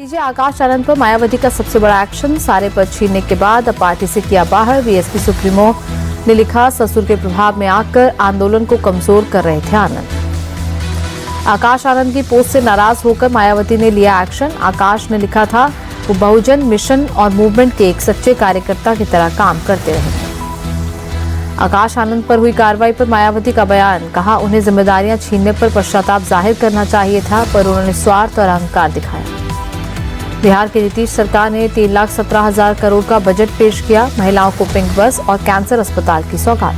DJ Akash Anand पर मायावती का सबसे बड़ा एक्शन, सारे पद छीनने के बाद अब पार्टी से किया बाहर। बीएसपी सुप्रीमो ने लिखा, ससुर के प्रभाव में आकर आंदोलन को कमजोर कर रहे थे आनंद। आकाश आनंद की पोस्ट से नाराज होकर मायावती ने लिया एक्शन। आकाश ने लिखा था, वो बहुजन मिशन और मूवमेंट के एक सच्चे कार्यकर्ता की तरह काम करते रहे। आकाश आनंद पर हुई कार्रवाई पर मायावती का बयान, कहा उन्हें जिम्मेदारियां छीनने पर पश्चाताप जाहिर करना चाहिए था, पर उन्होंने स्वार्थ और अहंकार दिखाया। बिहार की नीतीश सरकार ने 3,17,000 करोड़ का बजट पेश किया, महिलाओं को पिंक बस और कैंसर अस्पताल की सौगात।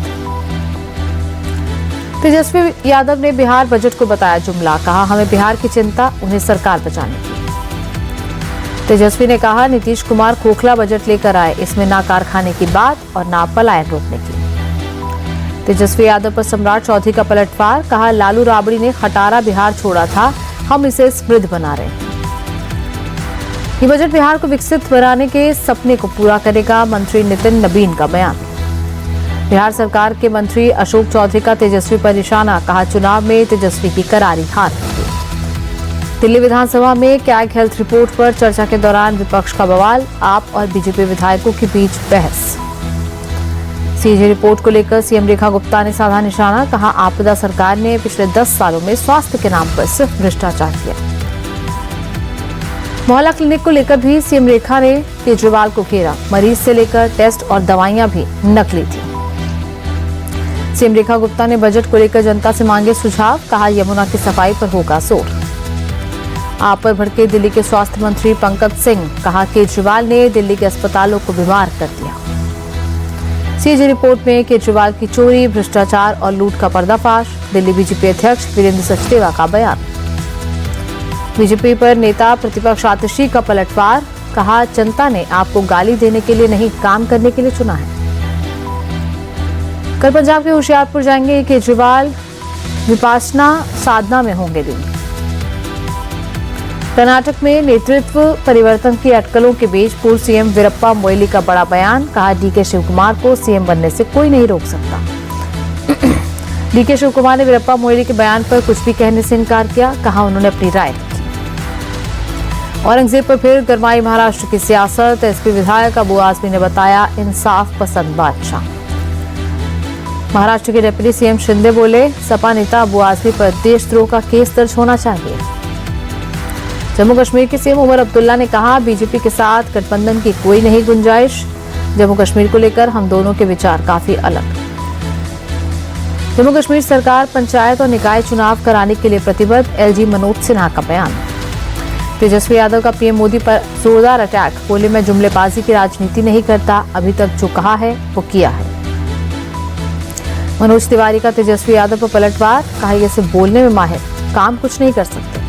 तेजस्वी यादव ने बिहार बजट को बताया जुमला, कहा हमें बिहार की चिंता, उन्हें सरकार बचाने की। तेजस्वी ने कहा, नीतीश कुमार खोखला बजट लेकर आए, इसमें ना कारखाने की बात और ना पलायन रोकने की। तेजस्वी यादव पर सम्राट चौधरी का पलटवार, कहा लालू राबड़ी ने खटारा बिहार छोड़ा था, हम इसे समृद्ध बना रहे हैं। ये बजट बिहार को विकसित बनाने के सपने को पूरा करेगा, मंत्री नितिन नबीन का बयान। बिहार सरकार के मंत्री अशोक चौधरी का तेजस्वी पर निशाना, कहा चुनाव में तेजस्वी की करारी हार होगी। दिल्ली विधानसभा में कैग हेल्थ रिपोर्ट पर चर्चा के दौरान विपक्ष का बवाल, आप और बीजेपी विधायकों के बीच बहस। सीएजी रिपोर्ट को लेकर सीएम रेखा गुप्ता ने साधा निशाना, कहा आपदा सरकार ने पिछले 10 सालों में स्वास्थ्य के नाम पर सिर्फ भ्रष्टाचार किया। मोहल्ला क्लिनिक को लेकर भी सीएम रेखा ने केजरीवाल को घेरा, मरीज से लेकर टेस्ट और दवाइयां भी नकली थी। सीएम रेखा गुप्ता ने बजट को लेकर जनता से मांगे सुझाव, कहा यमुना की सफाई पर होगा जोर। आप पर भड़के दिल्ली के स्वास्थ्य मंत्री पंकज सिंह, कहा केजरीवाल ने दिल्ली के अस्पतालों को बीमार कर दिया। सीएजी रिपोर्ट में केजरीवाल की चोरी, भ्रष्टाचार और लूट का पर्दाफाश, दिल्ली बीजेपी अध्यक्ष वीरेंद्र सचदेवा का बयान। बीजेपी पर नेता प्रतिपक्ष आतिशी का पलटवार, कहा जनता ने आपको गाली देने के लिए नहीं, काम करने के लिए चुना है। कल पंजाब के होशियारपुर जाएंगे केजरीवाल, विपासना साधना में होंगे दिन। कर्नाटक में नेतृत्व परिवर्तन की अटकलों के बीच पूर्व सीएम वीरप्पा मोइली का बड़ा बयान, कहा डीके शिवकुमार को सीएम बनने से कोई नहीं रोक सकता। डीके शिवकुमार ने वीरप्पा मोइली के बयान पर कुछ भी कहने से इनकार किया, कहा उन्होंने अपनी राय रखी। औरंगजेब पर फिर गरमाई महाराष्ट्र की सियासत, एसपी विधायक अबू आजमी ने बताया इंसाफ पसंद बादशाह। महाराष्ट्र के डिप्टी सीएम शिंदे बोले, सपा नेता अबू आजमी पर देशद्रोह का केस दर्ज होना चाहिए। जम्मू कश्मीर के सीएम उमर अब्दुल्ला ने कहा, बीजेपी के साथ गठबंधन की कोई नहीं गुंजाइश, जम्मू कश्मीर को लेकर हम दोनों के विचार काफी अलग। जम्मू कश्मीर सरकार पंचायत और निकाय चुनाव कराने के लिए प्रतिबद्ध, एलजी मनोज सिन्हा का बयान। तेजस्वी यादव का पीएम मोदी पर जोरदार अटैक, बोले मैं जुमलेबाजी की राजनीति नहीं करता, अभी तक जो कहा है वो किया है। मनोज तिवारी का तेजस्वी यादव पर पलटवार, कहा ये सिर्फ बोलने में माहिर, काम कुछ नहीं कर सकते।